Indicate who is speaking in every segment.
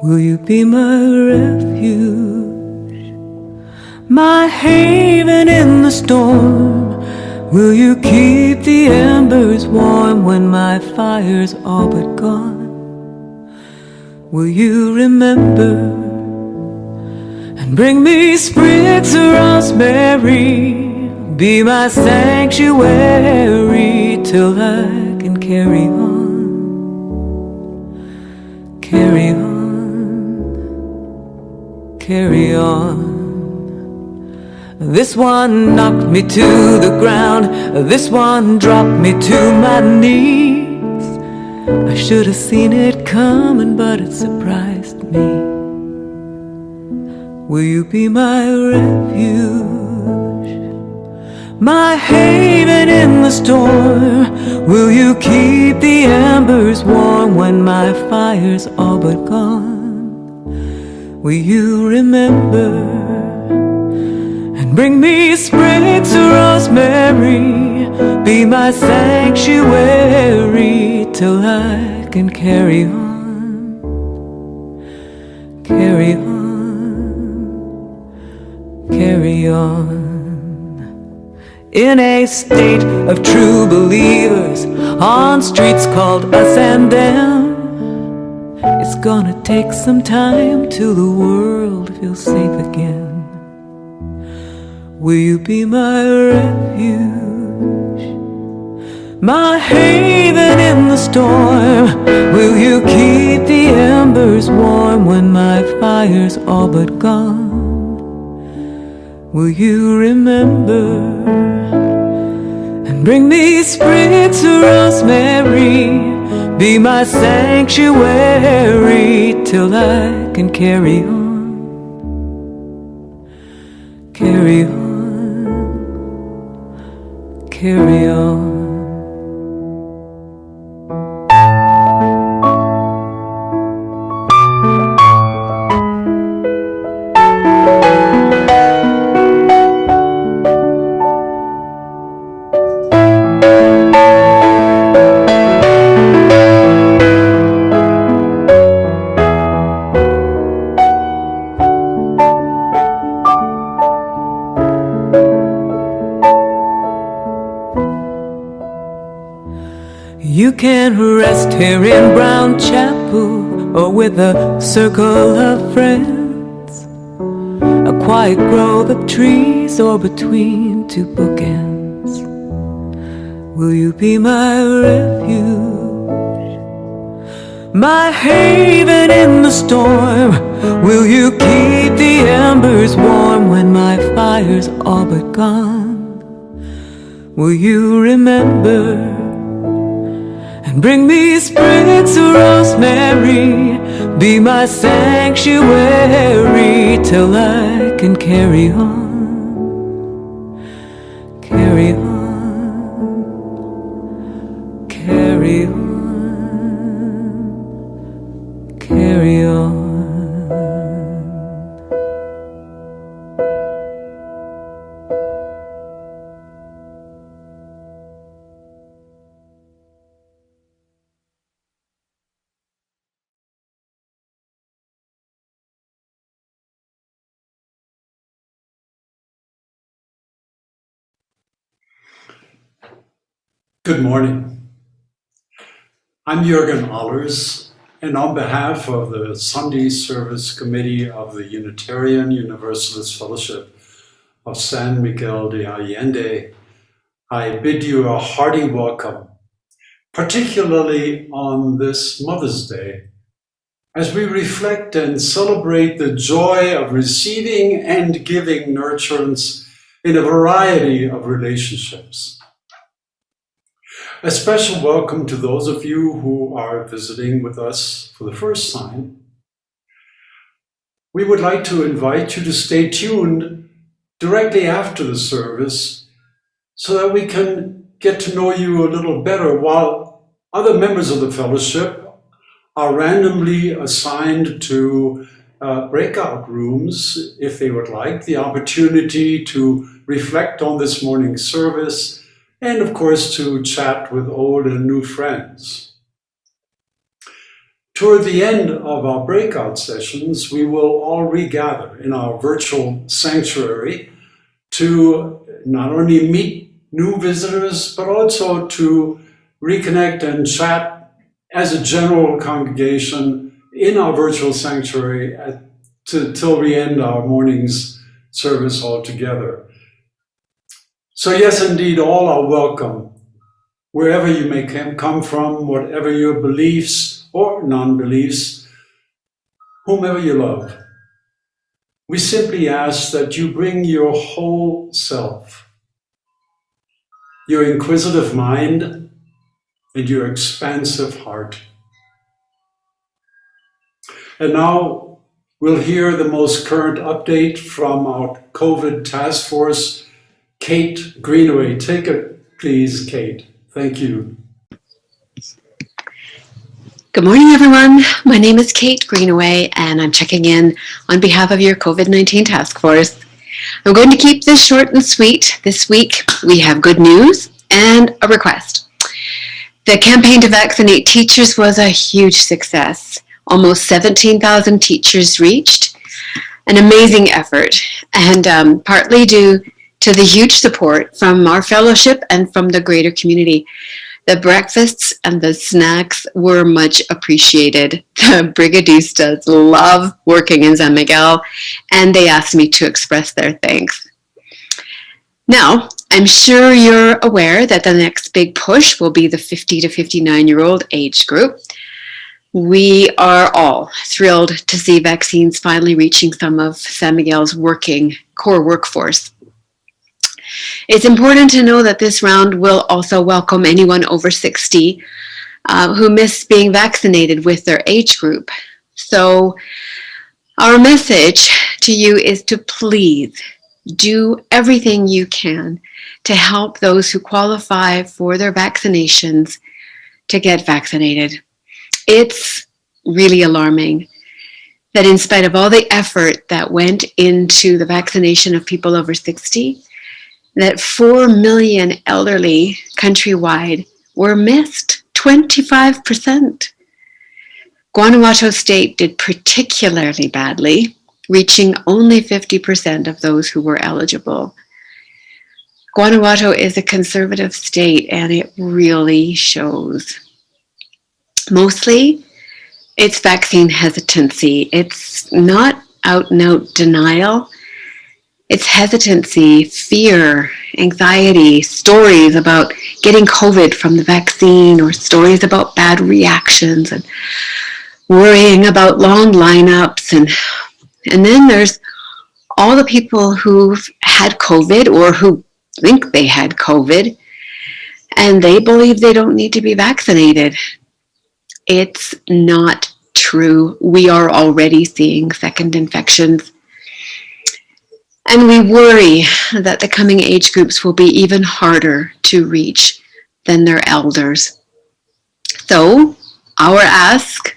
Speaker 1: Will you be my refuge, my haven in the storm? Will you keep the embers warm when my fire's all but gone? Will you remember and bring me sprigs of rosemary? Be my sanctuary till I can carry on, carry on. Carry on. This one knocked me to the ground. This one dropped me to my knees. I should have seen it coming, but it surprised me. Will you be my refuge, my haven in the storm? Will you keep the embers warm when my fire's all but gone? Will you remember and bring me sprigs of rosemary? Be my sanctuary till I can carry on, carry on, carry on. In a state of true believers, on streets called us and them, it's gonna take some time till the world feels safe again. Will you be my refuge, my haven in the storm? Will you keep the embers warm when my fire's all but gone? Will you remember and bring me sprigs of rosemary? Be my sanctuary till I can carry on, carry on, carry on. You can rest here in Brown Chapel or with a circle of friends, a quiet grove of trees or between two bookends. Will you be my refuge, my haven in the storm? Will you keep the embers warm when my fire's all but gone? Will you remember and bring me sprigs of rosemary? Be my sanctuary till I can carry on, carry on, carry on, carry on.
Speaker 2: Good morning. I'm Jürgen Allers, and on behalf of the Sunday Service Committee of the Unitarian Universalist Fellowship of San Miguel de Allende, I bid you a hearty welcome, particularly on this Mother's Day, as we reflect and celebrate the joy of receiving and giving nurturance in a variety of relationships. A special welcome to those of you who are visiting with us for the first time. We would like to invite you to stay tuned directly after the service so that we can get to know you a little better while other members of the fellowship are randomly assigned to breakout rooms if they would like the opportunity to reflect on this morning's service and of course to chat with old and new friends. Toward the end of our breakout sessions, we will all regather in our virtual sanctuary to not only meet new visitors, but also to reconnect and chat as a general congregation in our virtual sanctuary till we end our morning's service altogether. So yes, indeed, all are welcome, wherever you may come from, whatever your beliefs or non-beliefs, whomever you love. We simply ask that you bring your whole self, your inquisitive mind, and your expansive heart. And now we'll hear the most current update from our COVID task force, Kate Greenaway. Take it, please, Kate. Thank you.
Speaker 3: Good morning, everyone. My name is Kate Greenaway, and I'm checking in on behalf of your COVID-19 task force. I'm going to keep this short and sweet. This week, we have good news and a request. The campaign to vaccinate teachers was a huge success. Almost 17,000 teachers reached. An amazing effort, and partly due to the huge support from our fellowship and from the greater community. The breakfasts and the snacks were much appreciated. The brigadistas love working in San Miguel, and they asked me to express their thanks. Now, I'm sure you're aware that the next big push will be the 50 to 59-year-old age group. We are all thrilled to see vaccines finally reaching some of San Miguel's core workforce. It's important to know that this round will also welcome anyone over 60 who missed being vaccinated with their age group. So our message to you is to please do everything you can to help those who qualify for their vaccinations to get vaccinated. It's really alarming that in spite of all the effort that went into the vaccination of people over 60, that 4 million elderly countrywide were missed, 25%. Guanajuato State did particularly badly, reaching only 50% of those who were eligible. Guanajuato is a conservative state, and it really shows. Mostly, it's vaccine hesitancy. It's not out-and-out denial. It's hesitancy, fear, anxiety, stories about getting COVID from the vaccine, or stories about bad reactions, and worrying about long lineups. And then there's all the people who've had COVID or who think they had COVID, and they believe they don't need to be vaccinated. It's not true. We are already seeing second infections. And we worry that the coming age groups will be even harder to reach than their elders. So our ask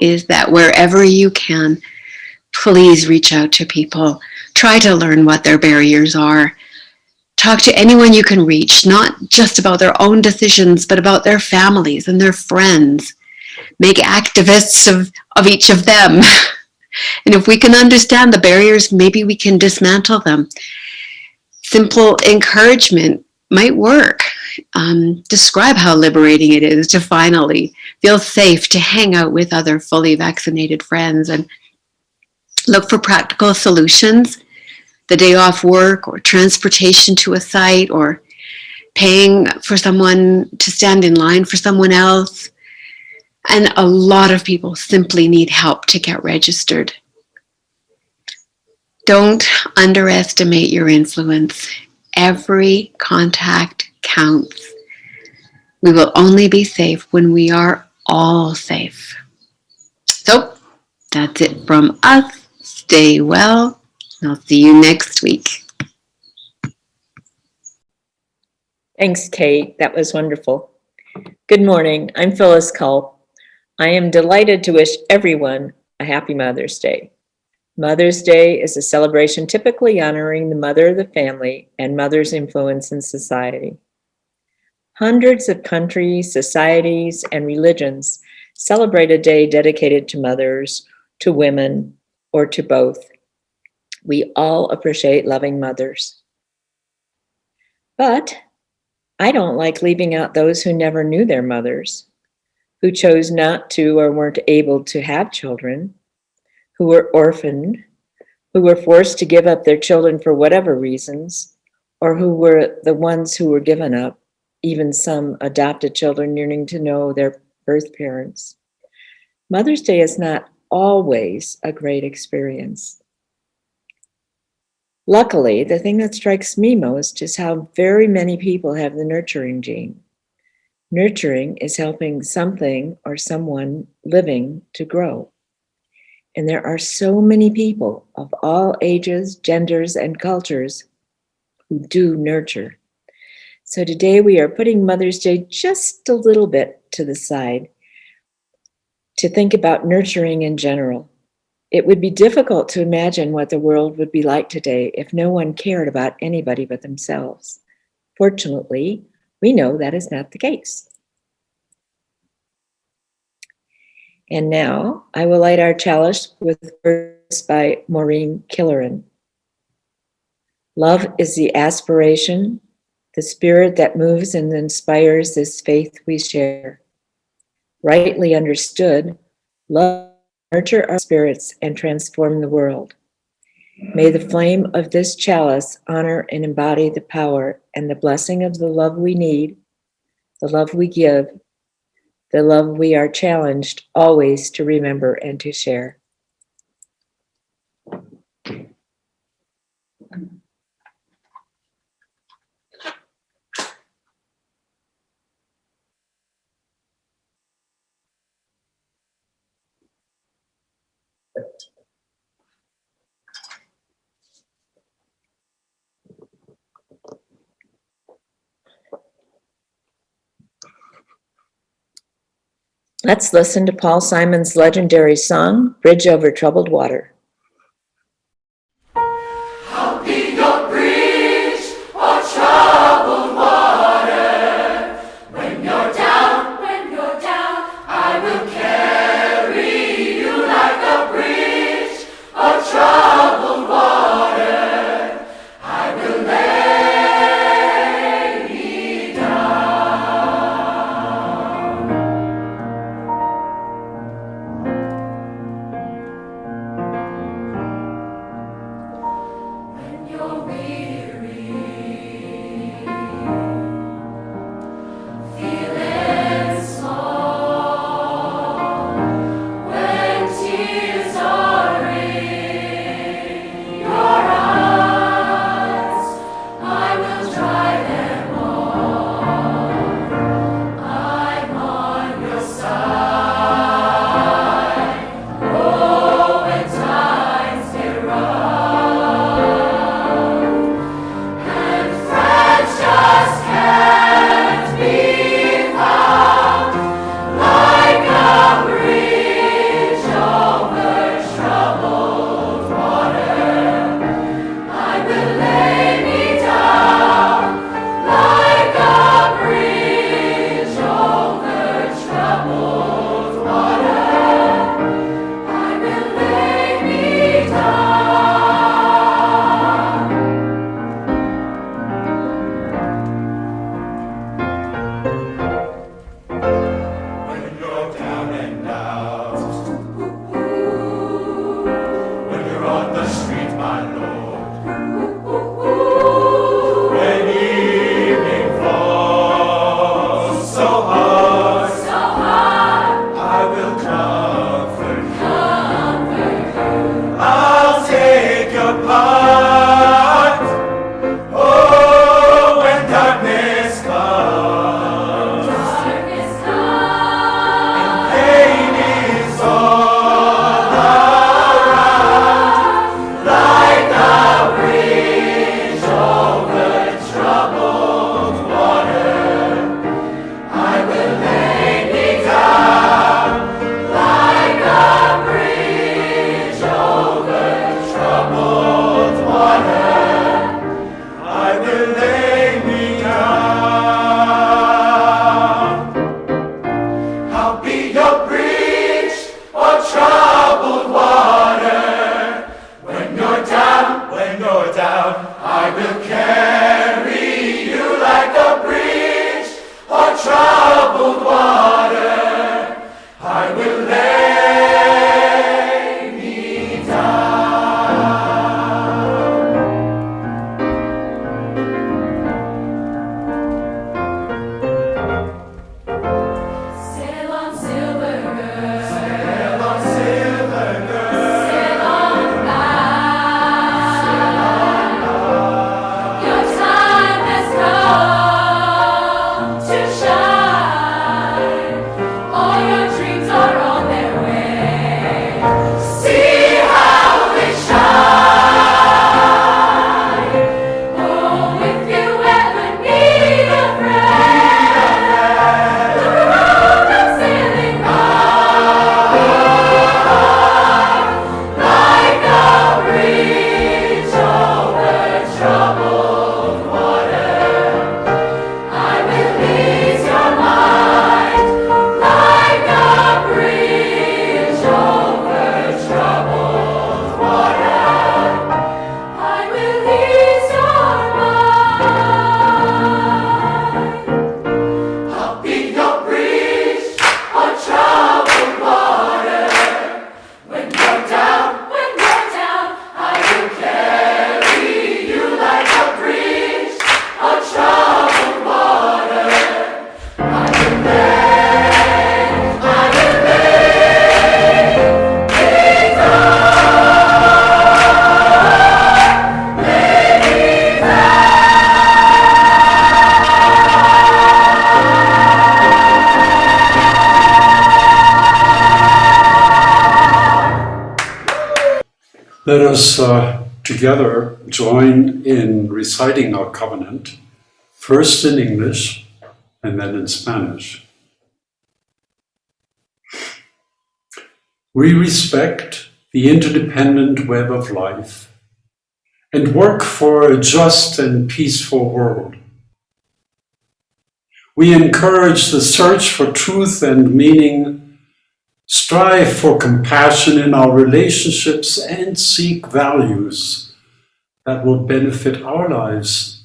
Speaker 3: is that wherever you can, please reach out to people. Try to learn what their barriers are. Talk to anyone you can reach, not just about their own decisions, but about their families and their friends. Make activists of each of them. And if we can understand the barriers, maybe we can dismantle them. Simple encouragement might work. Describe how liberating it is to finally feel safe to hang out with other fully vaccinated friends, and look for practical solutions. The day off work, or transportation to a site, or paying for someone to stand in line for someone else. And a lot of people simply need help to get registered. Don't underestimate your influence. Every contact counts. We will only be safe when we are all safe. So that's it from us. Stay well, and I'll see you next week.
Speaker 4: Thanks, Kate. That was wonderful. Good morning. I'm Phyllis Culp. I am delighted to wish everyone a happy Mother's Day. Mother's Day is a celebration typically honoring the mother of the family and mother's influence in society. Hundreds of countries, societies, and religions Celebrate a day dedicated to mothers, to women, or to both. We all appreciate loving mothers. But I don't like leaving out those who never knew their mothers, who chose not to or weren't able to have children, who were orphaned, who were forced to give up their children for whatever reasons, or who were the ones who were given up, even some adopted children yearning to know their birth parents. Mother's Day is not always a great experience. Luckily, the thing that strikes me most is how very many people have the nurturing gene. Nurturing is helping something or someone living to grow. And there are so many people of all ages, genders, and cultures who do nurture. So today we are putting Mother's Day just a little bit to the side to think about nurturing in general. It would be difficult to imagine what the world would be like today if no one cared about anybody but themselves. Fortunately, we know that is not the case. And now I will light our chalice with words by Maureen Killeran. Love is the aspiration, the spirit that moves and inspires this faith we share. Rightly understood, love will nurture our spirits and transform the world. May the flame of this chalice honor and embody the power and the blessing of the love we need, the love we give, the love we are challenged always to remember and to share. Let's listen to Paul Simon's legendary song, Bridge Over Troubled Water.
Speaker 1: I'll be your bridge or troubled water. When you're down, I will carry you like a bridge or troubled water. I will lay me down.
Speaker 2: Let us together join in reciting our covenant, first in English and then in Spanish. We respect the interdependent web of life and work for a just and peaceful world. We encourage the search for truth and meaning, strive for compassion in our relationships, and seek values that will benefit our lives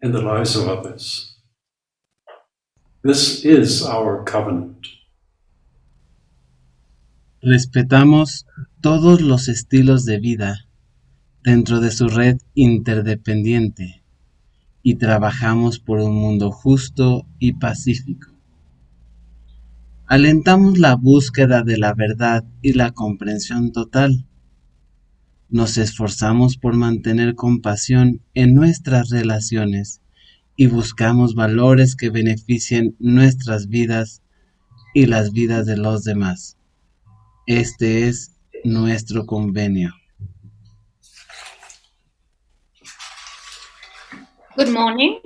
Speaker 2: and the lives of others. This is our covenant.
Speaker 5: Respetamos todos los estilos de vida dentro de su red interdependiente y trabajamos por un mundo justo y pacífico. Alentamos la búsqueda de la verdad y la comprensión total. Nos esforzamos por mantener compasión en nuestras relaciones y buscamos valores que beneficien nuestras vidas y las vidas de los demás. Este es nuestro convenio.
Speaker 6: Good morning.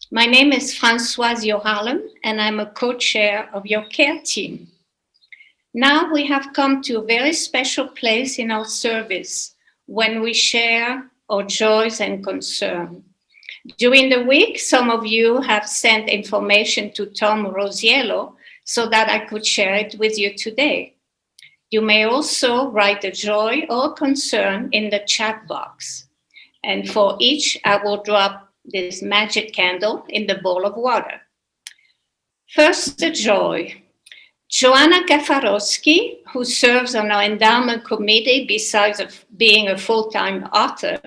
Speaker 6: My name is Françoise Johalem, and I'm a co-chair of your care team. Now we have come to a very special place in our service when we share our joys and concerns. During the week, some of you have sent information to Tom Rosiello so that I could share it with you today. You may also write a joy or concern in the chat box. And for each, I will drop this magic candle in the bowl of water. First, the joy. Joanna Kafarowski, who serves on our endowment committee besides being a full-time author,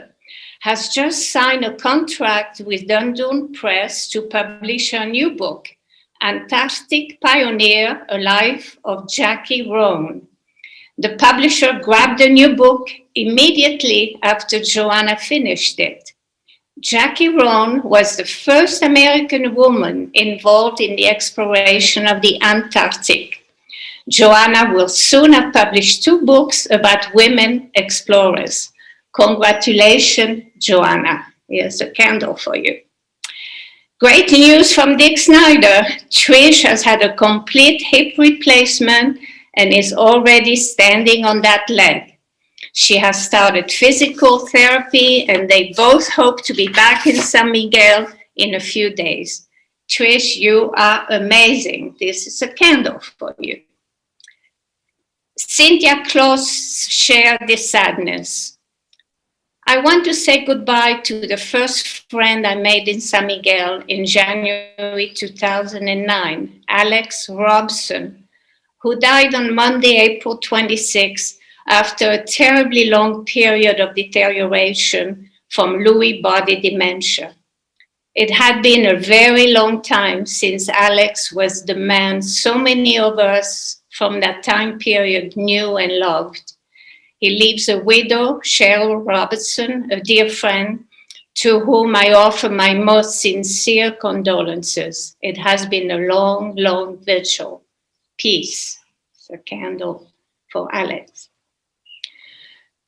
Speaker 6: has just signed a contract with Dundon Press to publish her new book, Antarctic Pioneer, A Life of Jackie Roan. The publisher grabbed the new book immediately after Joanna finished it. Jackie Roan was the first American woman involved in the exploration of the Antarctic. Joanna will soon have published 2 books about women explorers. Congratulations, Joanna. Here's a candle for you. Great news from Dick Snyder. Trish has had a complete hip replacement and is already standing on that leg. She has started physical therapy, and they both hope to be back in San Miguel in a few days. Trish, you are amazing. This is a candle for you. Cynthia Kloss shared this sadness. I want to say goodbye to the first friend I made in San Miguel in January 2009, Alex Robson, who died on Monday, April 26, after a terribly long period of deterioration from Lewy body dementia. It had been a very long time since Alex was the man so many of us from that time period knew and loved. He leaves a widow, Cheryl Robertson, a dear friend, to whom I offer my most sincere condolences. It has been a long, long vigil. Peace. It's a candle for Alex.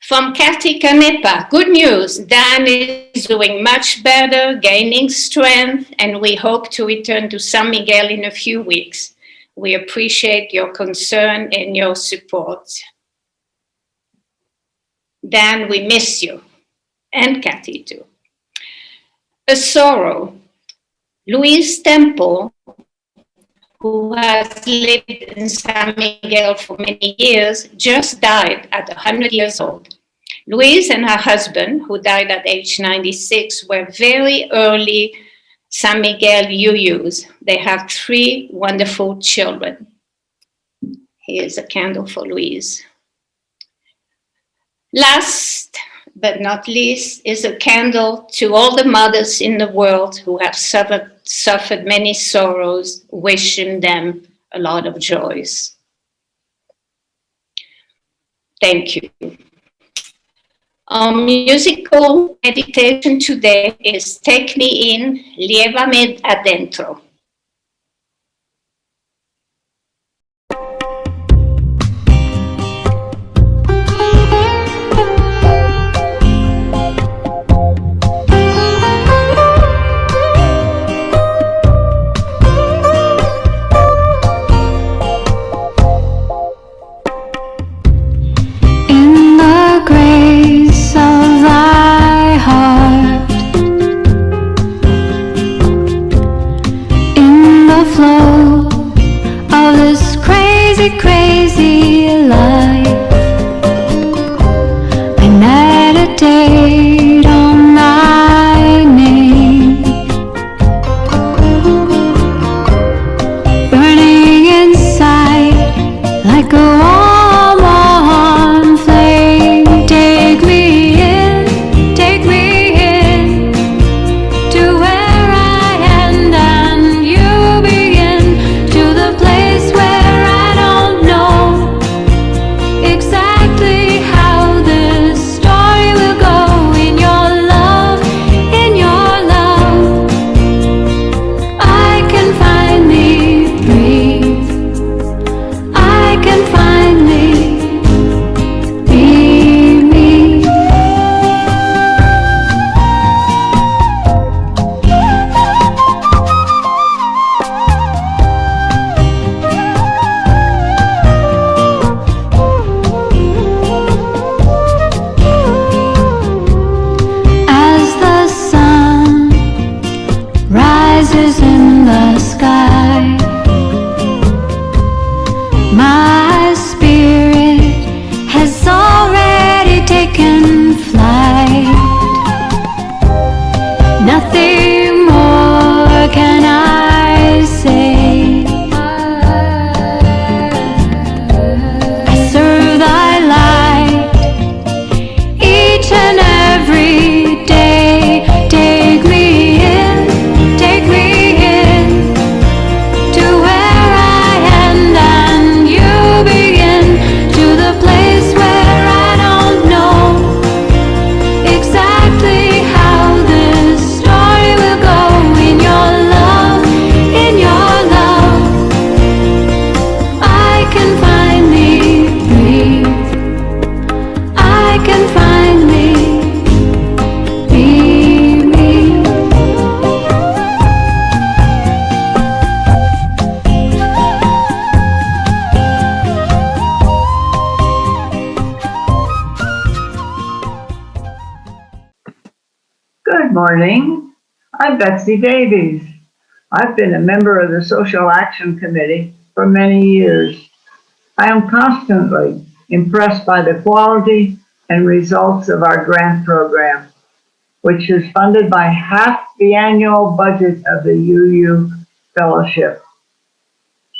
Speaker 6: From Kathy Canepa, good news. Dan is doing much better, gaining strength, and we hope to return to San Miguel in a few weeks. We appreciate your concern and your support. Dan, we miss you, and Kathy too. A sorrow. Louise Temple, who has lived in San Miguel for many years, just died at 100 years old. Louise and her husband, who died at age 96, were very early San Miguel UUs. They have 3 wonderful children. Here's a candle for Louise. Last but not least is a candle to all the mothers in the world who have suffered many sorrows, wishing them a lot of joys. Thank you. Our musical meditation today is Take Me In, Llévame Adentro.
Speaker 7: Crazy life. I meditate on my name, burning inside like a warm flame. Take me in to where I end and you begin, to the place where exactly how this story will go. In your love, I can finally breathe. I can finally be me. As the sun rises in the sky, my spirit has already taken flight. Nothing more can I say. I serve thy light each and every day. Take me in to where I end and you begin, to the place where I don't know exactly how this story will go. In your love, I can finally breathe. I can finally be me.
Speaker 8: Good morning. I'm Betsy Davies. I've been a member of the Social Action Committee for many years. I am constantly impressed by the quality and results of our grant program, which is funded by half the annual budget of the UU Fellowship.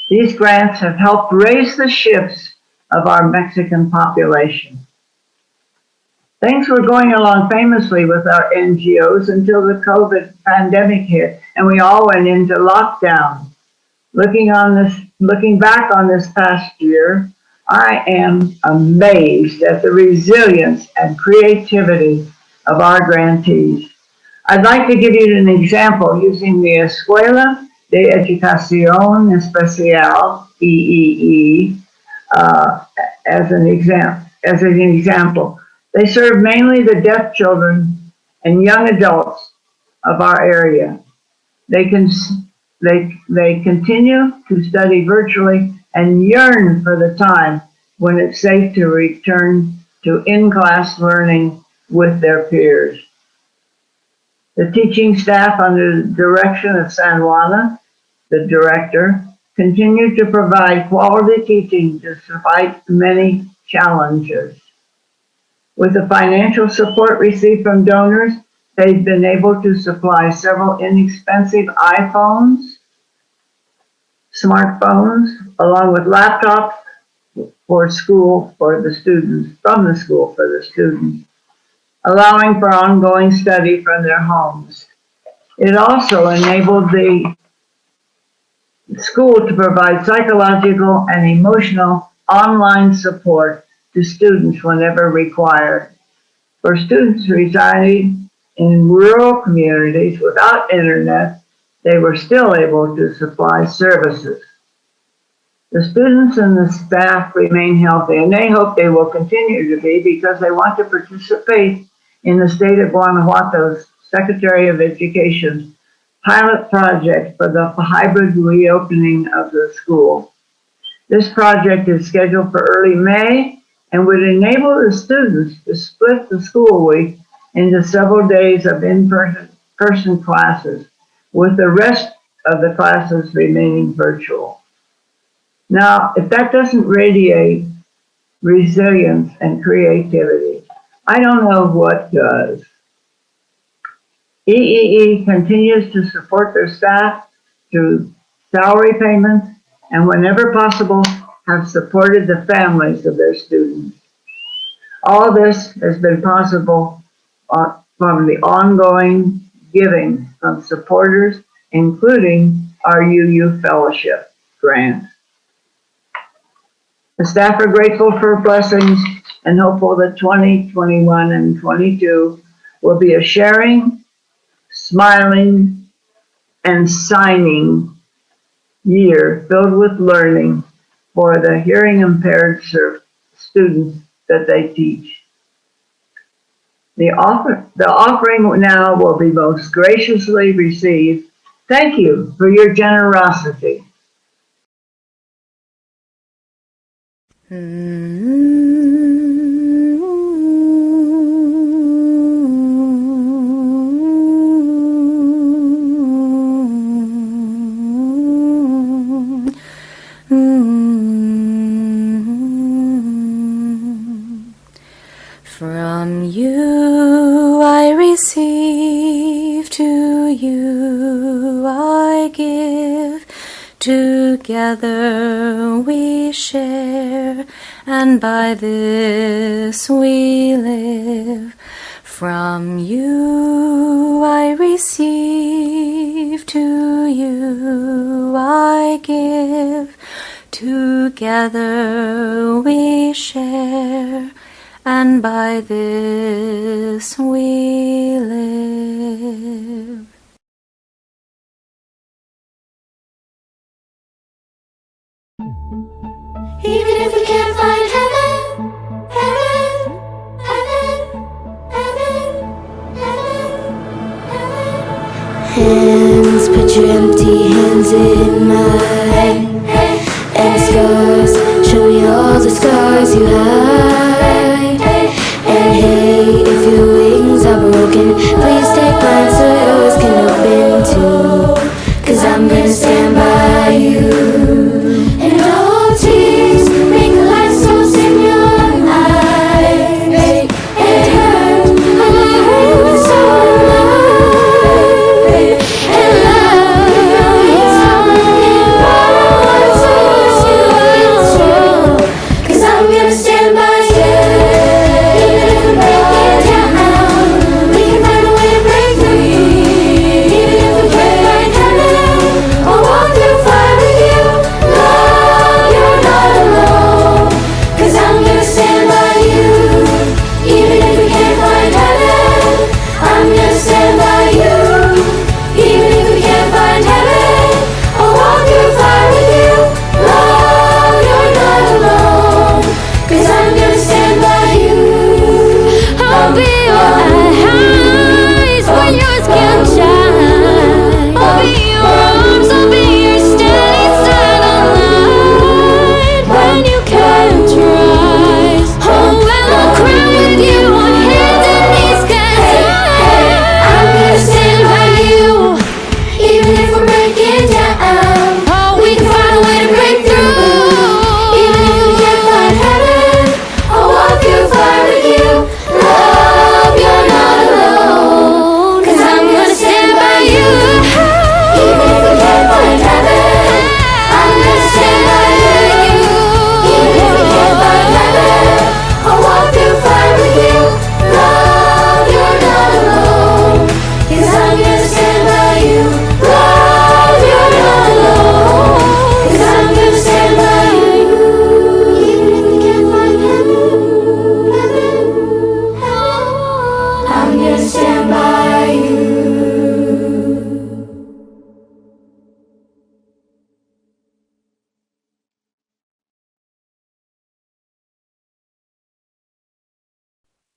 Speaker 8: These grants have helped raise the shifts of our Mexican population. Things were going along famously with our NGOs until the COVID pandemic hit and we all went into lockdown. Looking back on this past year, I am amazed at the resilience and creativity of our grantees. I'd like to give you an example using the Escuela de Educación Especial, EEE, as an example. They serve mainly the deaf children and young adults of our area. They continue to study virtually and yearn for the time when it's safe to return to in-class learning with their peers. The teaching staff under the direction of San Juana, the director, continue to provide quality teaching despite many challenges. With the financial support received from donors, they've been able to supply several inexpensive iPhones, smartphones, along with laptops for school for the students, from the school for the students, allowing for ongoing study from their homes. It also enabled the school to provide psychological and emotional online support to students whenever required. For students residing in rural communities without internet, they were still able to supply services. The students and the staff remain healthy, and they hope they will continue to be because they want to participate in the state of Guanajuato's Secretary of Education pilot project for the hybrid reopening of the school. This project is scheduled for early May and would enable the students to split the school week into several days of in-person classes, with the rest of the classes remaining virtual. Now, if that doesn't radiate resilience and creativity, I don't know what does. EEE continues to support their staff through salary payments and whenever possible have supported the families of their students. All this has been possible from the ongoing giving from supporters, including our UU Fellowship grant. The staff are grateful for blessings and hopeful that 2021 and 22 will be a sharing, smiling, and signing year filled with learning for the hearing impaired students that they teach. The offering now will be most graciously received. Thank you for your generosity.
Speaker 7: From you I receive, to you I give. Together we share, and by this we live. From you I receive, to you I give. Together we share, and by this we live.
Speaker 9: Even if we can't find heaven, heaven, heaven, heaven, heaven, heaven. Hands, put your empty hands in mine. And scars, show me all the scars you hide. And hey, if your wings are broken, please take mine so yours can open too. 'Cause I'm gonna stand by you. And all tears make the light source in your eyes.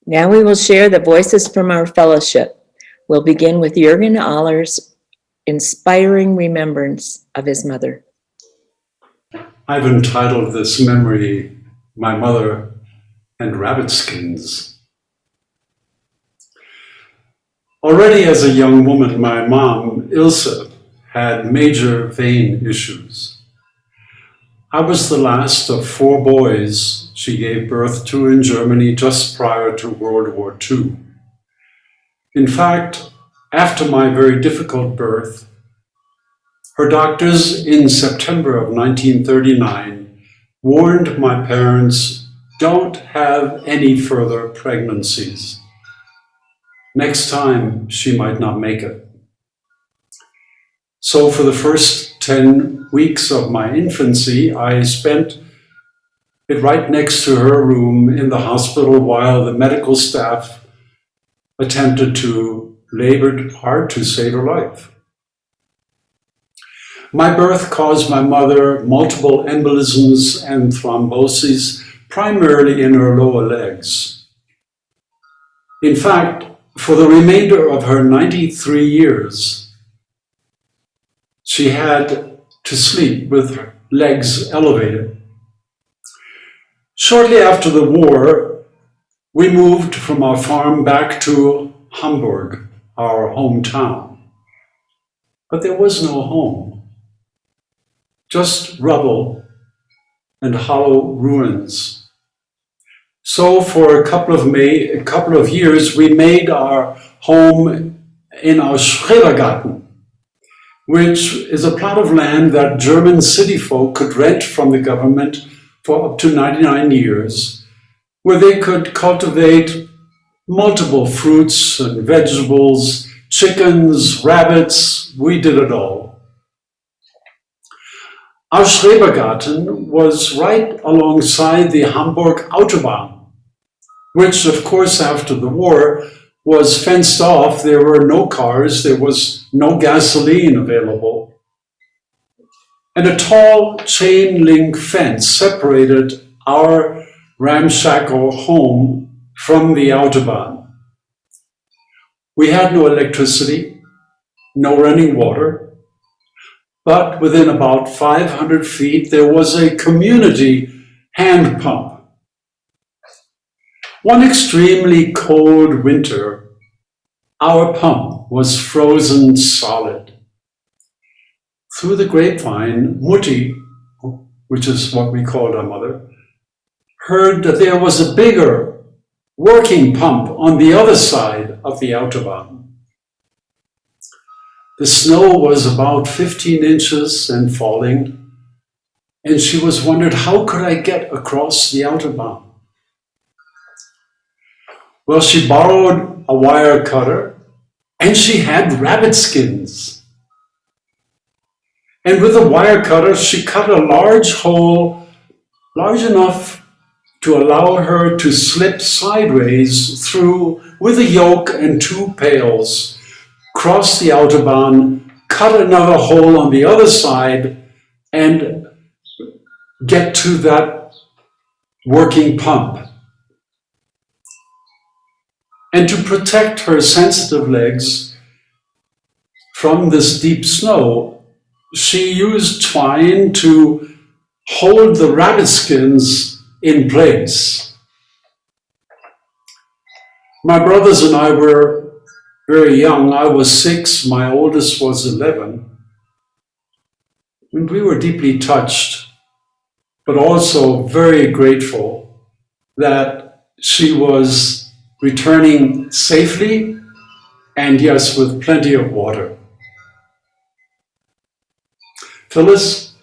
Speaker 4: Now we will share the voices from our fellowship. We'll begin with Jürgen Aller's inspiring remembrance of his mother.
Speaker 2: I've entitled this memory, My Mother and Rabbit Skins. Already as a young woman, my mom, Ilse, had major vein issues. I was the last of 4 boys she gave birth to in Germany just prior to World War II. In fact, after my very difficult birth, her doctors in September of 1939 warned my parents, don't have any further pregnancies. Next time, she might not make it. So for the first 10 weeks of my infancy, I spent it right next to her room in the hospital while the medical staff attempted to labored hard to save her life. My birth caused my mother multiple embolisms and thromboses, primarily in her lower legs. In fact, for the remainder of her 93 years, she had to sleep with her legs elevated. Shortly after the war, we moved from our farm back to Hamburg, our hometown. But there was no home, just rubble and hollow ruins. So for a couple of years, we made our home in our Schrebergarten, which is a plot of land that German city folk could rent from the government for up to 99 years, where they could cultivate multiple fruits and vegetables, chickens, rabbits, we did it all. Our Schrebergarten was right alongside the Hamburg Autobahn, which of course after the war was fenced off. There were no cars, there was no gasoline available. And a tall chain link fence separated our ramshackle home from the Autobahn. We had no electricity, no running water, but within about 500 feet there was a community hand pump. One extremely cold winter, our pump was frozen solid. Through the grapevine, Mutti, which is what we called our mother, heard that there was a bigger working pump on the other side of the Autobahn. The snow was about 15 inches and falling, and she was wondered, how could I get across the Autobahn? Well, she borrowed a wire cutter, and she had rabbit skins. And with a wire cutter, she cut a large hole, large enough to allow her to slip sideways through with a yoke and 2 pails, cross the Autobahn, cut another hole on the other side, and get to that working pump. And to protect her sensitive legs from this deep snow, she used twine to hold the rabbit skins in place. My brothers and I were very young. I was 6, my oldest was 11. And we were deeply touched, but also very grateful that she was returning safely and yes, with plenty of water. Phyllis?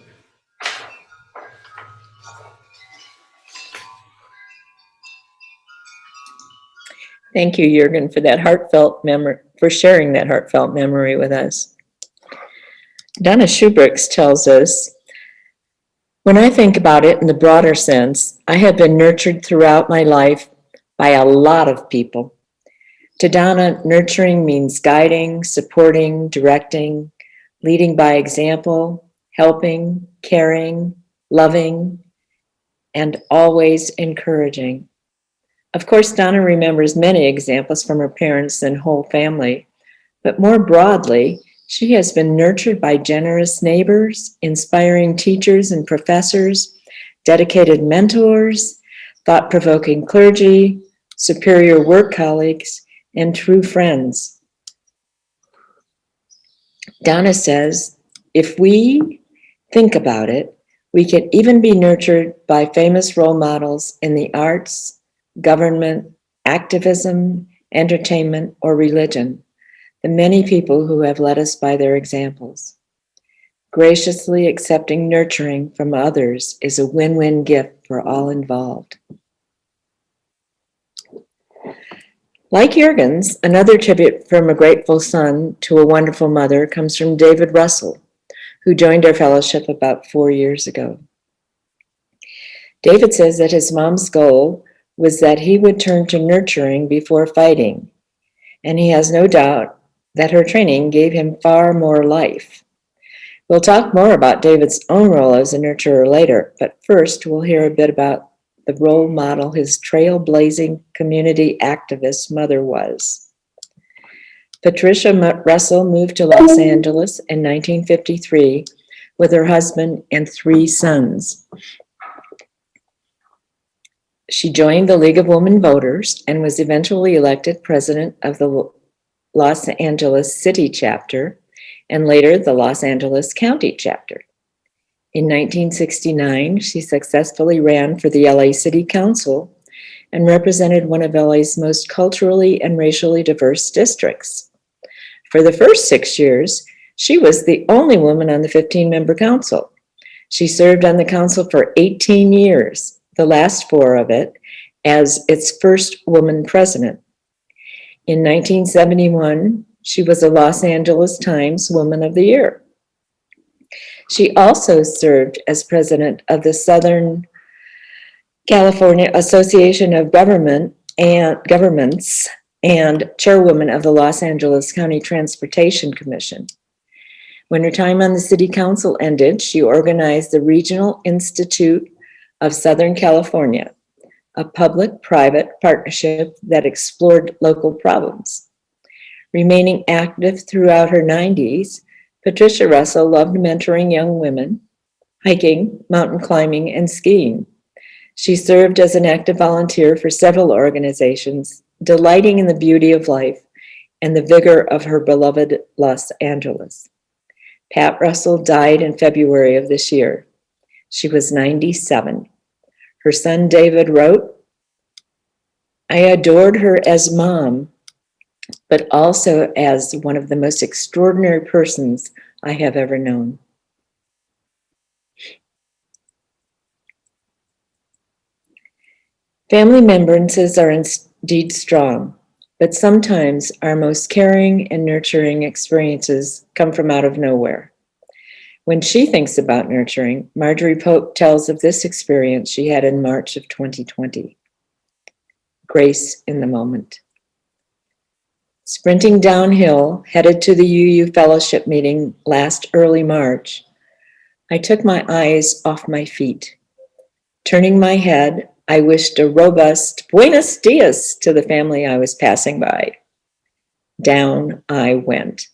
Speaker 4: Thank you, Jürgen, for that heartfelt memory, for sharing that heartfelt memory with us. Donna Schubricks tells us, when I think about it in the broader sense, I have been nurtured throughout my life by a lot of people. To Donna, nurturing means guiding, supporting, directing, leading by example, helping, caring, loving, and always encouraging. Of course, Donna remembers many examples from her parents and whole family, but more broadly, she has been nurtured by generous neighbors, inspiring teachers and professors, dedicated mentors, thought-provoking clergy, superior work colleagues, and true friends. Donna says, if we think about it, we can even be nurtured by famous role models in the arts, government, activism, entertainment, or religion, the many people who have led us by their examples. Graciously accepting nurturing from others is a win-win gift for all involved. Like Jurgens, another tribute from a grateful son to a wonderful mother comes from David Russell, who joined our fellowship about 4 years ago. David says that his mom's goal was that he would turn to nurturing before fighting, and he has no doubt that her training gave him far more life. We'll talk more about David's own role as a nurturer later, but first we'll hear a bit about the role model his trailblazing community activist mother was. Patricia Russell moved to Los Angeles in 1953 with her husband and 3 sons. She joined the League of Women Voters and was eventually elected president of the Los Angeles City chapter and later the Los Angeles County chapter. In 1969, she successfully ran for the LA City Council and represented one of LA's most culturally and racially diverse districts. For the first 6 years, she was the only woman on the 15-member council. She served on the council for 18 years, the last 4 of it, as its first woman president. In 1971, she was a Los Angeles Times Woman of the Year. She also served as president of the Southern California Association of Governments and chairwoman of the Los Angeles County Transportation Commission. When her time on the city council ended, she organized the Regional Institute of Southern California, a public-private partnership that explored local problems. Remaining active throughout her 90s, Patricia Russell loved mentoring young women, hiking, mountain climbing, and skiing. She served as an active volunteer for several organizations, delighting in the beauty of life and the vigor of her beloved Los Angeles. Pat Russell died in February of this year. She was 97. Her son David wrote, "I adored her as mom, but also as one of the most extraordinary persons I have ever known." Family remembrances are indeed strong, but sometimes our most caring and nurturing experiences come from out of nowhere. When she thinks about nurturing, Marjorie Pope tells of this experience she had in March of 2020. Grace in the moment. Sprinting downhill, headed to the UU Fellowship meeting last early March, I took my eyes off my feet. Turning my head, I wished a robust Buenos Dias to the family I was passing by. Down I went,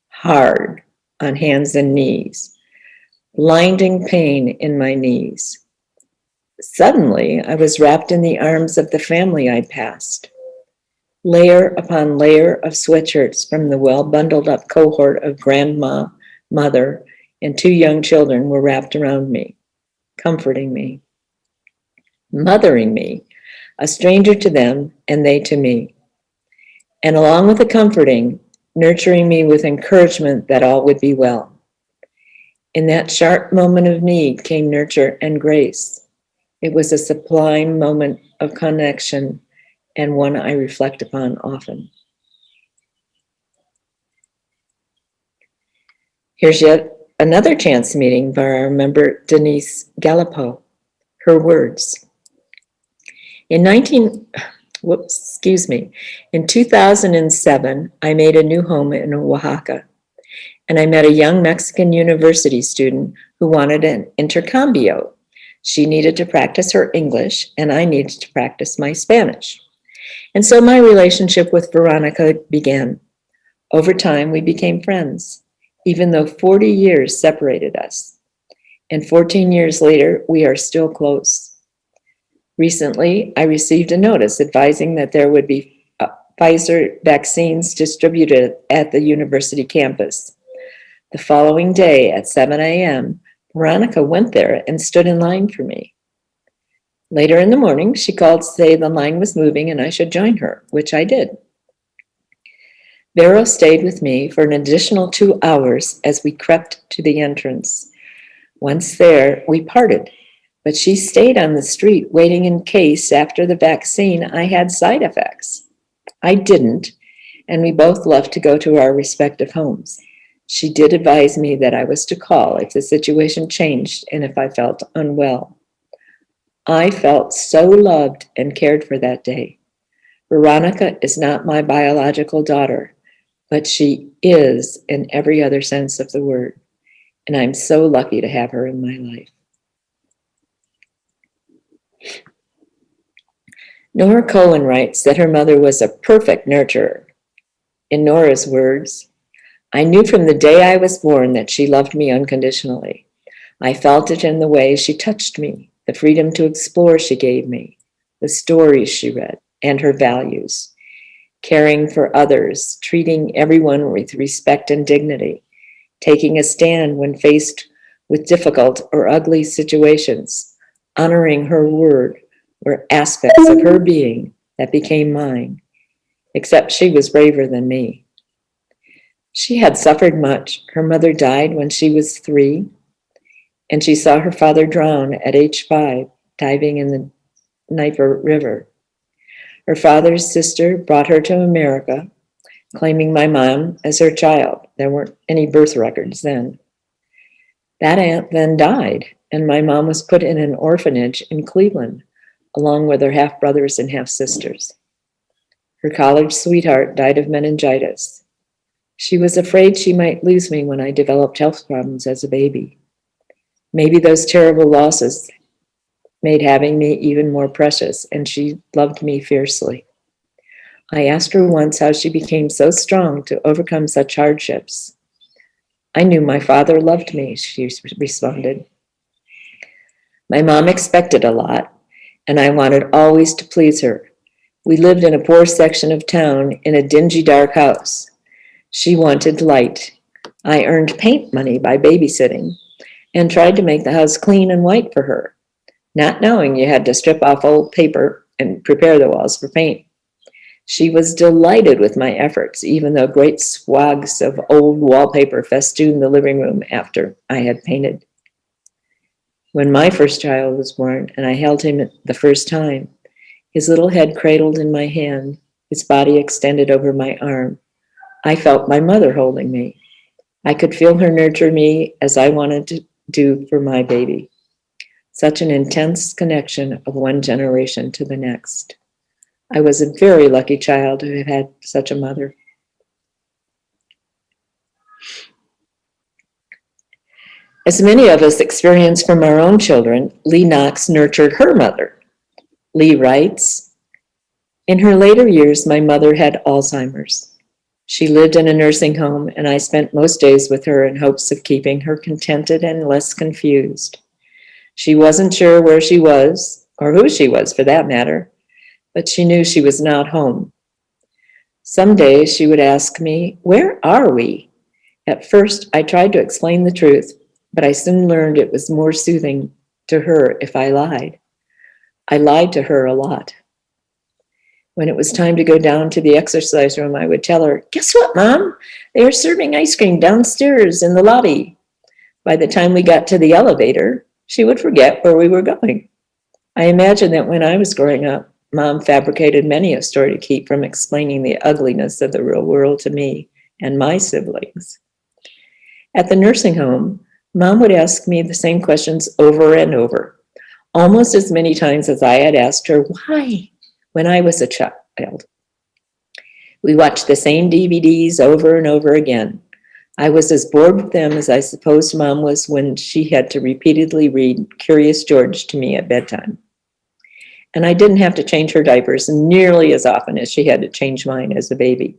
Speaker 4: hard, on hands and knees, blinding pain in my knees. Suddenly, I was wrapped in the arms of the family I'd passed. Layer upon layer of sweatshirts from the well-bundled-up cohort of grandma, mother, and 2 young children were wrapped around me, comforting me, mothering me, a stranger to them and they to me. And along with the comforting, nurturing me with encouragement that all would be well. In that sharp moment of need came nurture and grace. It was a sublime moment of connection and one I reflect upon often. Here's yet another chance meeting by our member Denise Galipo. Her words. In 2007, I made a new home in Oaxaca, and I met a young Mexican university student who wanted an intercambio. She needed to practice her English, and I needed to practice my Spanish. And so my relationship with Veronica began. Over time, we became friends, even though 40 years separated us. And 14 years later, we are still close. Recently, I received a notice advising that there would be Pfizer vaccines distributed at the university campus. The following day at 7 a.m., Veronica went there and stood in line for me. Later in the morning, she called to say the line was moving and I should join her, which I did. Vero stayed with me for an additional 2 hours as we crept to the entrance. Once there, we parted, but she stayed on the street waiting in case after the vaccine I had side effects. I didn't, and we both left to go to our respective homes. She did advise me that I was to call if the situation changed and if I felt unwell. I felt so loved and cared for that day. Veronica is not my biological daughter, but she is in every other sense of the word, and I'm so lucky to have her in my life. Nora Cohen writes that her mother was a perfect nurturer. In Nora's words, I knew from the day I was born that she loved me unconditionally. I felt it in the way she touched me, the freedom to explore she gave me, the stories she read, and her values. Caring for others, treating everyone with respect and dignity, taking a stand when faced with difficult or ugly situations, honoring her word, were aspects of her being that became mine, except she was braver than me. She had suffered much. Her mother died when she was 3, and she saw her father drown at age 5, diving in the Dnieper River. Her father's sister brought her to America, claiming my mom as her child. There weren't any birth records then. That aunt then died, and my mom was put in an orphanage in Cleveland, along with her half-brothers and half-sisters. Her college sweetheart died of meningitis. She was afraid she might lose me when I developed health problems as a baby. Maybe those terrible losses made having me even more precious, and she loved me fiercely. I asked her once how she became so strong to overcome such hardships. I knew my father loved me, she responded. My mom expected a lot, and I wanted always to please her. We lived in a poor section of town in a dingy, dark house. She wanted light. I earned paint money by babysitting and tried to make the house clean and white for her, not knowing you had to strip off old paper and prepare the walls for paint. She was delighted with my efforts, even though great swaths of old wallpaper festooned the living room after I had painted. When my first child was born and I held him the first time, his little head cradled in my hand, his body extended over my arm, I felt my mother holding me. I could feel her nurture me as I wanted to do for my baby. Such an intense connection of one generation to the next. I was a very lucky child to have had such a mother. As many of us experience from our own children, Lee Knox nurtured her mother. Lee writes, in her later years, my mother had Alzheimer's. She lived in a nursing home, and I spent most days with her in hopes of keeping her contented and less confused. She wasn't sure where she was, or who she was for that matter, but she knew she was not home. Some days she would ask me, where are we? At first, I tried to explain the truth, but I soon learned it was more soothing to her if I lied. I lied to her a lot. When it was time to go down to the exercise room, I would tell her, guess what, Mom? They are serving ice cream downstairs in the lobby. By the time we got to the elevator, she would forget where we were going. I imagine that when I was growing up, Mom fabricated many a story to keep from explaining the ugliness of the real world to me and my siblings. At the nursing home, Mom would ask me the same questions over and over, almost as many times as I had asked her why when I was a child. We watched the same DVDs over and over again. I was as bored with them as I suppose Mom was when she had to repeatedly read Curious George to me at bedtime. And I didn't have to change her diapers nearly as often as she had to change mine as a baby.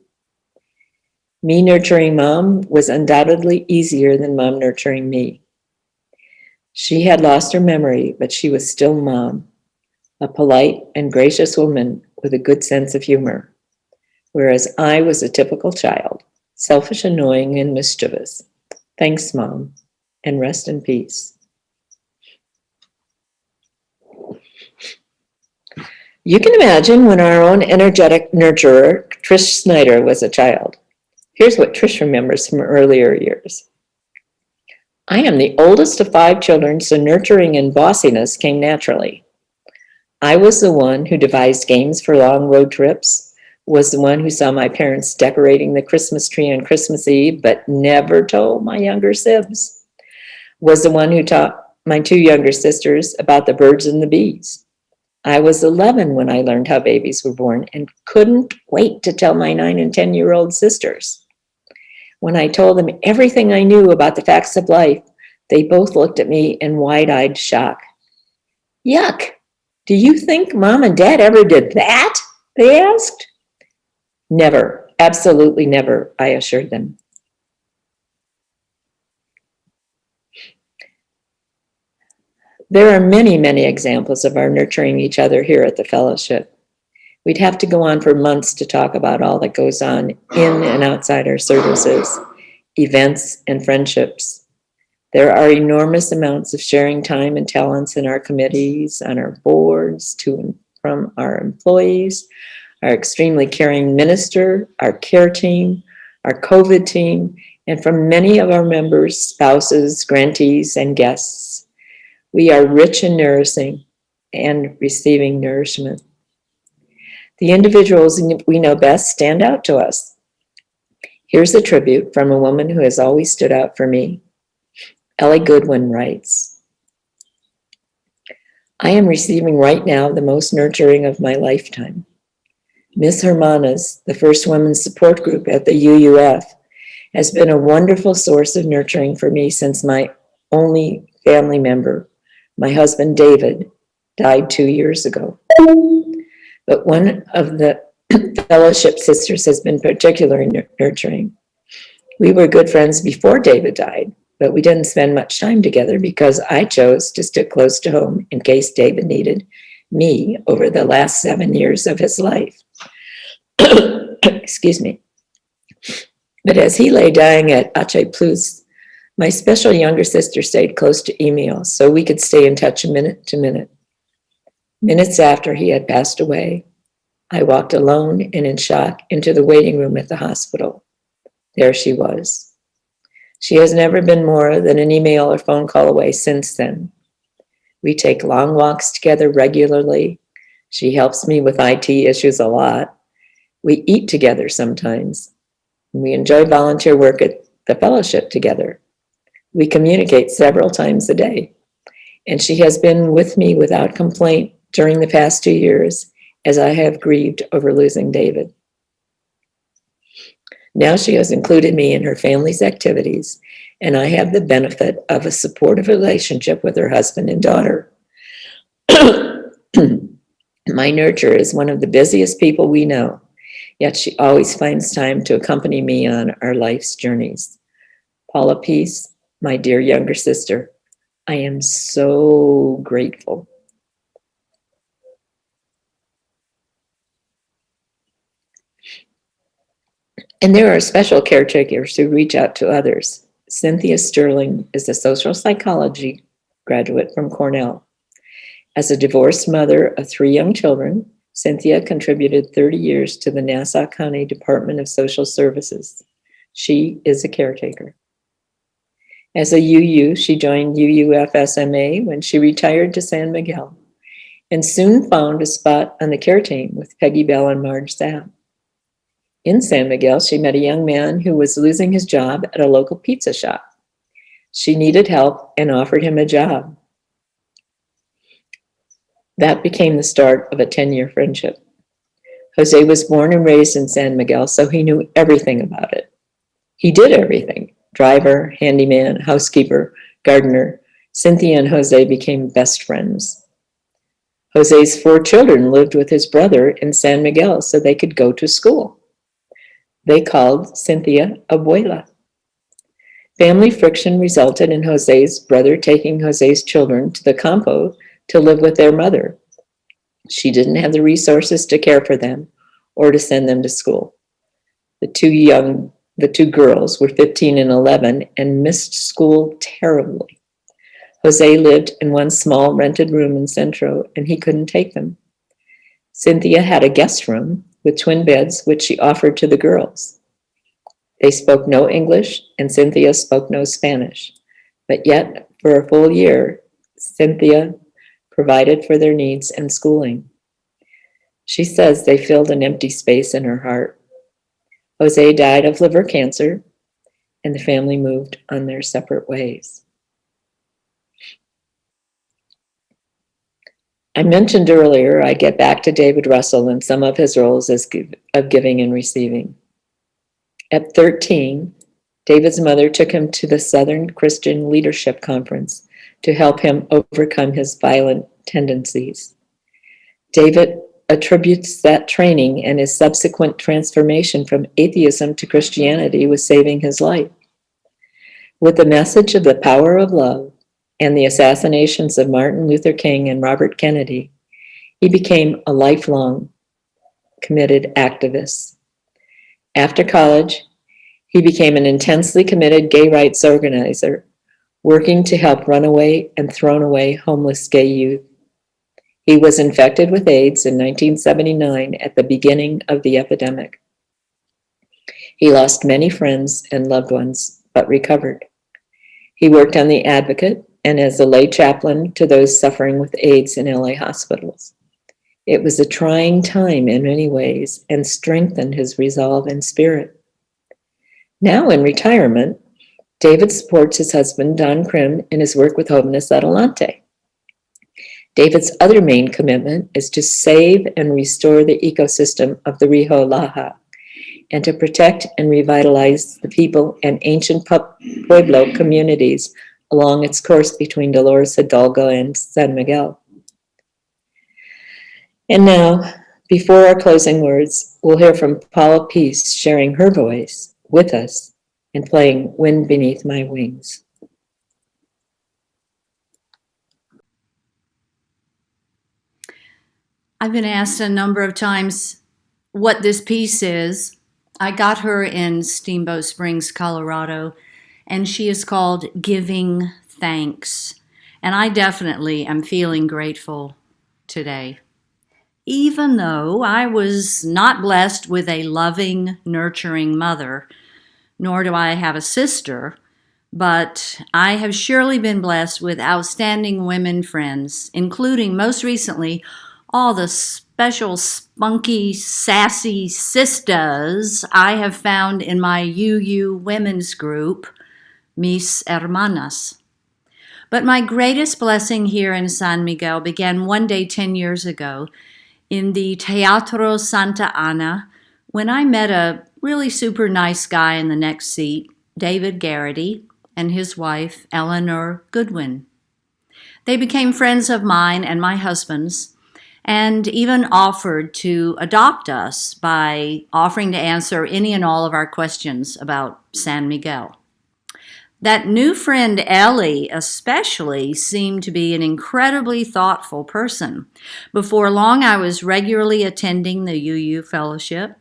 Speaker 4: Me nurturing Mom was undoubtedly easier than Mom nurturing me. She had lost her memory, but she was still Mom, a polite and gracious woman with a good sense of humor, whereas I was a typical child, selfish, annoying, and mischievous. Thanks, Mom, and rest in peace. You can imagine when our own energetic nurturer, Trish Snyder, was a child. Here's what Trish remembers from earlier years. I am the oldest of 5 children, so nurturing and bossiness came naturally. I was the one who devised games for long road trips, was the one who saw my parents decorating the Christmas tree on Christmas Eve, but never told my younger sibs, was the one who taught my 2 younger sisters about the birds and the bees. I was 11 when I learned how babies were born and couldn't wait to tell my 9 and 10-year-old sisters. When I told them everything I knew about the facts of life, they both looked at me in wide-eyed shock. Yuck! Do you think Mom and Dad ever did that? They asked. Never, absolutely never, I assured them. There are many, many examples of our nurturing each other here at the fellowship. We'd have to go on for months to talk about all that goes on in and outside our services, events, and friendships. There are enormous amounts of sharing time and talents in our committees, on our boards, to and from our employees, our extremely caring minister, our care team, our COVID team, and from many of our members, spouses, grantees, and guests. We are rich in nourishing and receiving nourishment. The individuals we know best stand out to us. Here's a tribute from a woman who has always stood out for me. Ellie Goodwin writes, I am receiving right now the most nurturing of my lifetime. Miss Hermanas, the first women's support group at the UUF, has been a wonderful source of nurturing for me since my only family member, my husband David, died 2 years ago. But one of the fellowship sisters has been particularly nurturing. We were good friends before David died, but we didn't spend much time together because I chose to stick close to home in case David needed me over the last 7 years of his life. Excuse me. But as he lay dying at Aceh Plus, my special younger sister stayed close to Emil so we could stay in touch minute to minute. Minutes after he had passed away, I walked alone and in shock into the waiting room at the hospital. There she was. She has never been more than an email or phone call away since then. We take long walks together regularly. She helps me with IT issues a lot. We eat together sometimes. We enjoy volunteer work at the fellowship together. We communicate several times a day. And she has been with me without complaint during the past 2 years as I have grieved over losing David. Now she has included me in her family's activities, and I have the benefit of a supportive relationship with her husband and daughter. My nurturer is one of the busiest people we know, yet she always finds time to accompany me on our life's journeys. Paula Peace, my dear younger sister, I am so grateful. And there are special caretakers who reach out to others. Cynthia Sterling is a social psychology graduate from Cornell. As a divorced mother of 3 young children, Cynthia contributed 30 years to the Nassau County Department of Social Services. She is a caretaker. As a UU, she joined UUFSMA when she retired to San Miguel and soon found a spot on the care team with Peggy Bell and Marge Zapp. In San Miguel, she met a young man who was losing his job at a local pizza shop. She needed help and offered him a job. That became the start of a 10-year friendship. Jose was born and raised in San Miguel, so he knew everything about it. He did everything, Driver, handyman, housekeeper, gardener, Cynthia and Jose became best friends. Jose's 4 children lived with his brother in San Miguel so they could go to school. They called Cynthia Abuela. Family friction resulted in Jose's brother taking Jose's children to the campo to live with their mother. She didn't have the resources to care for them or to send them to school. The two girls were 15 and 11 and missed school terribly. Jose lived in one small rented room in Centro, and he couldn't take them. Cynthia had a guest room with twin beds, which she offered to the girls. They spoke no English, and Cynthia spoke no Spanish. But yet, for a full year, Cynthia provided for their needs and schooling. She says they filled an empty space in her heart. Jose died of liver cancer, and the family moved on their separate ways. I mentioned earlier, I get back to David Russell and some of his roles of giving and receiving. At 13, David's mother took him to the Southern Christian Leadership Conference to help him overcome his violent tendencies. David attributes that training and his subsequent transformation from atheism to Christianity with saving his life. With the message of the power of love and the assassinations of Martin Luther King and Robert Kennedy, he became a lifelong committed activist. After college, he became an intensely committed gay rights organizer, working to help runaway and thrown away homeless gay youth. He was infected with AIDS in 1979 at the beginning of the epidemic. He lost many friends and loved ones, but recovered. He worked on The Advocate and as a lay chaplain to those suffering with AIDS in LA hospitals. It was a trying time in many ways and strengthened his resolve and spirit. Now in retirement, David supports his husband, Don Krim, in his work with homeless at Allende. David's other main commitment is to save and restore the ecosystem of the Rio Laja and to protect and revitalize the people and ancient Pueblo communities along its course between Dolores Hidalgo and San Miguel. And now, before our closing words, we'll hear from Paula Peace sharing her voice with us and playing Wind Beneath My Wings.
Speaker 10: I've been asked a number of times what this piece is. I got her in Steamboat Springs, Colorado, and she is called Giving Thanks. And I definitely am feeling grateful today. Even though I was not blessed with a loving, nurturing mother, nor do I have a sister, but I have surely been blessed with outstanding women friends, including most recently all the special, spunky, sassy sisters I have found in my UU women's group, Mis Hermanas. But my greatest blessing here in San Miguel began one day 10 years ago in the Teatro Santa Ana when I met a really super nice guy in the next seat, David Garrity, and his wife, Eleanor Goodwin. They became friends of mine and my husband's, and even offered to adopt us by offering to answer any and all of our questions about San Miguel. That new friend, Ellie, especially, seemed to be an incredibly thoughtful person. Before long, I was regularly attending the UU Fellowship.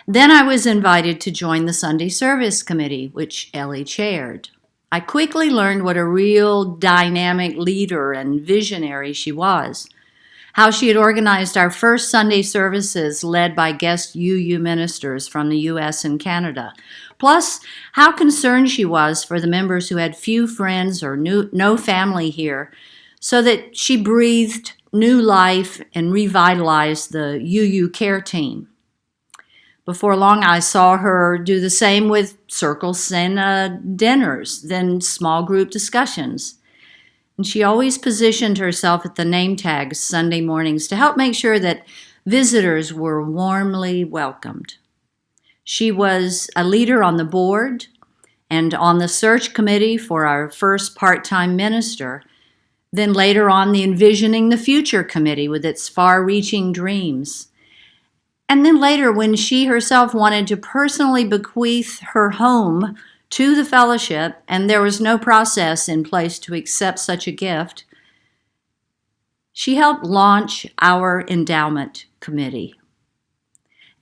Speaker 10: Then I was invited to join the Sunday Service Committee, which Ellie chaired. I quickly learned what a real dynamic leader and visionary she was. How she had organized our first Sunday services led by guest UU ministers from the US and Canada. Plus, how concerned she was for the members who had few friends or no family here, so that she breathed new life and revitalized the UU care team. Before long, I saw her do the same with circles and dinners, then small group discussions. And she always positioned herself at the name tags Sunday mornings to help make sure that visitors were warmly welcomed. She was a leader on the board and on the search committee for our first part-time minister, then later on the Envisioning the Future committee with its far-reaching dreams. And then later, when she herself wanted to personally bequeath her home to the fellowship, and there was no process in place to accept such a gift, she helped launch our endowment committee.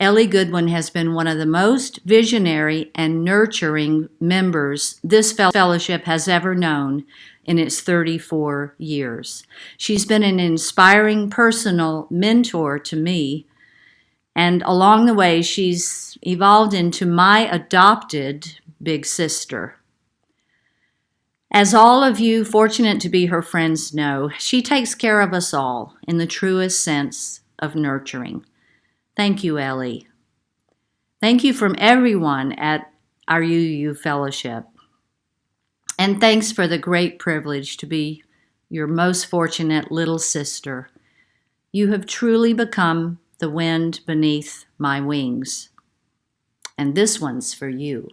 Speaker 10: Ellie Goodwin has been one of the most visionary and nurturing members this fellowship has ever known in its 34 years. She's been an inspiring personal mentor to me, and along the way, she's evolved into my adopted big sister. As all of you fortunate to be her friends know, she takes care of us all in the truest sense of nurturing. Thank you, Ellie. Thank you from everyone at our UU Fellowship. And thanks for the great privilege to be your most fortunate little sister. You have truly become the wind beneath my wings. And this one's for you.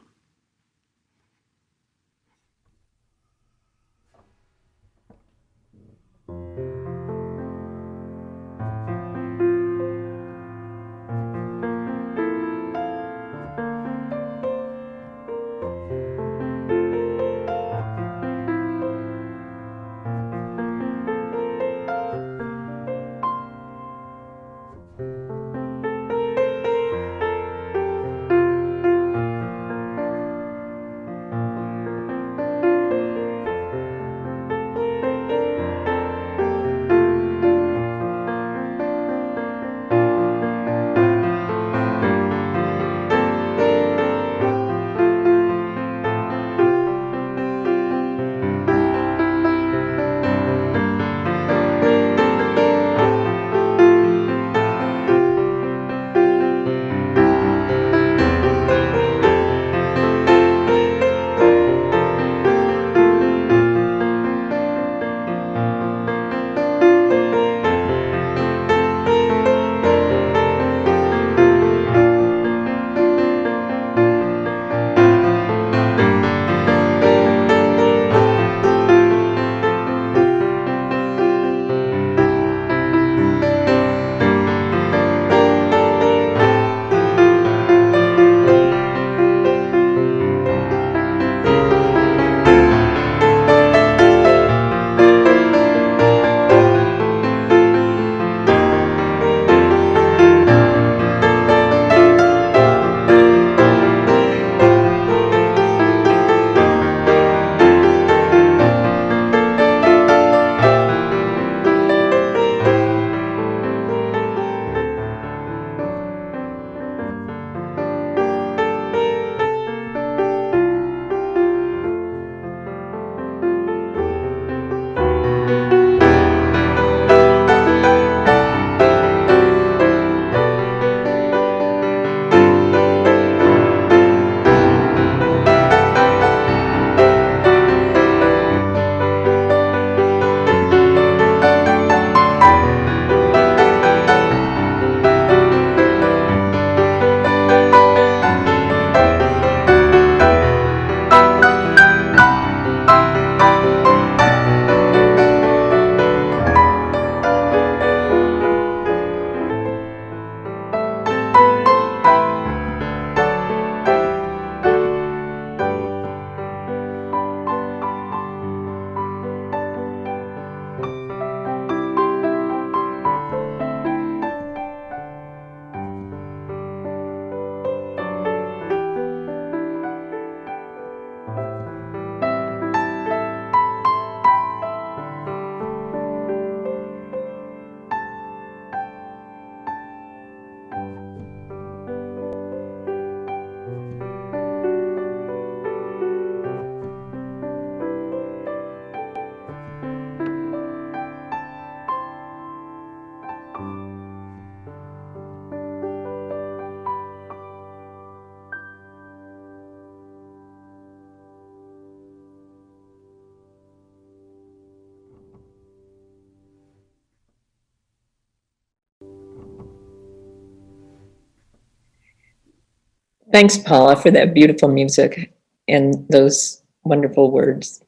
Speaker 4: Thanks, Paula, for that beautiful music and those wonderful words.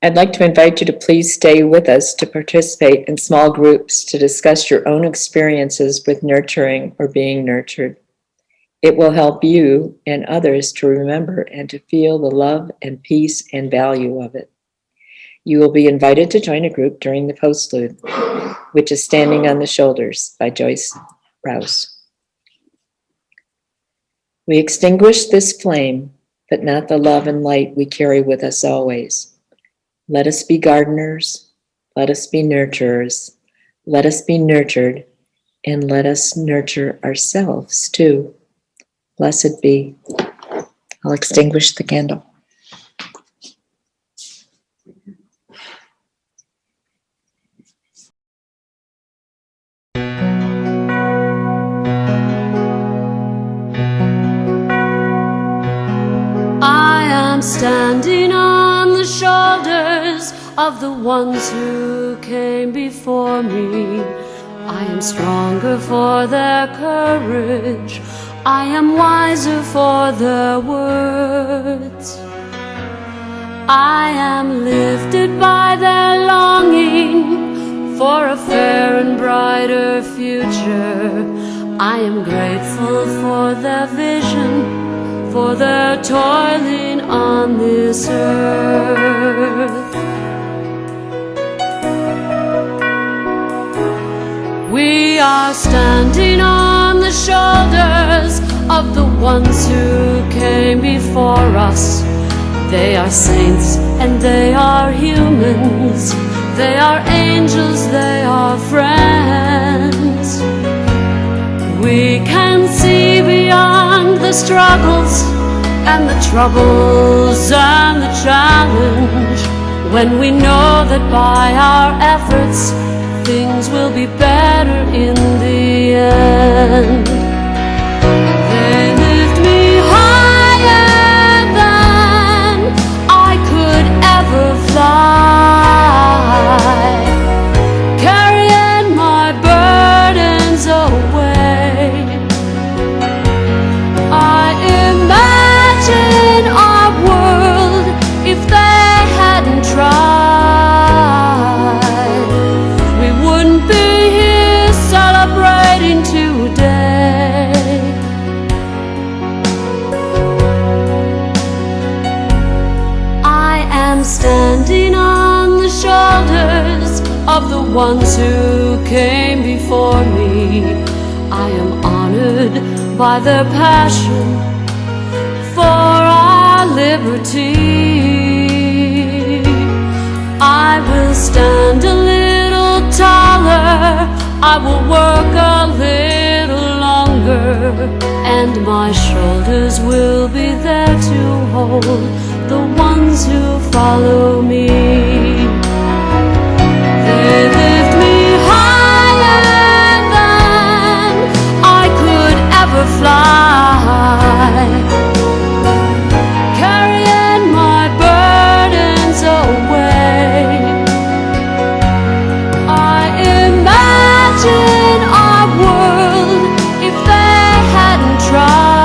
Speaker 4: I'd like to invite you to please stay with us to participate in small groups to discuss your own experiences with nurturing or being nurtured. It will help you and others to remember and to feel the love and peace and value of it. You will be invited to join a group during the postlude, which is Standing on the Shoulders by Joyce Rouse. We extinguish this flame, but not the love and light we carry with us always. Let us be gardeners, let us be nurturers, let us be nurtured, and let us nurture ourselves too. Blessed be. I'll extinguish the candle.
Speaker 7: I am standing on the shoulders of the ones who came before me. I am stronger for their courage. I am wiser for their words. I am lifted by their longing for a fair and brighter future. I am grateful for their vision, for their toiling on this earth. We are standing on the shoulders of the ones who came before us. They are saints and they are humans. They are angels, they are friends. We can see beyond the struggles and the troubles and the challenge when we know that by our efforts things will be better in the end. They lift me higher than I could ever fly, carrying my burdens away. I imagine our world if they hadn't tried. Standing on the shoulders of the ones who came before me. I am honored by their passion for our liberty. I will stand a little taller, I will work a little longer, and my shoulders will be there to hold the ones who follow me. They lift me higher than I could ever fly, carrying my burdens away. I imagine our world if they hadn't tried.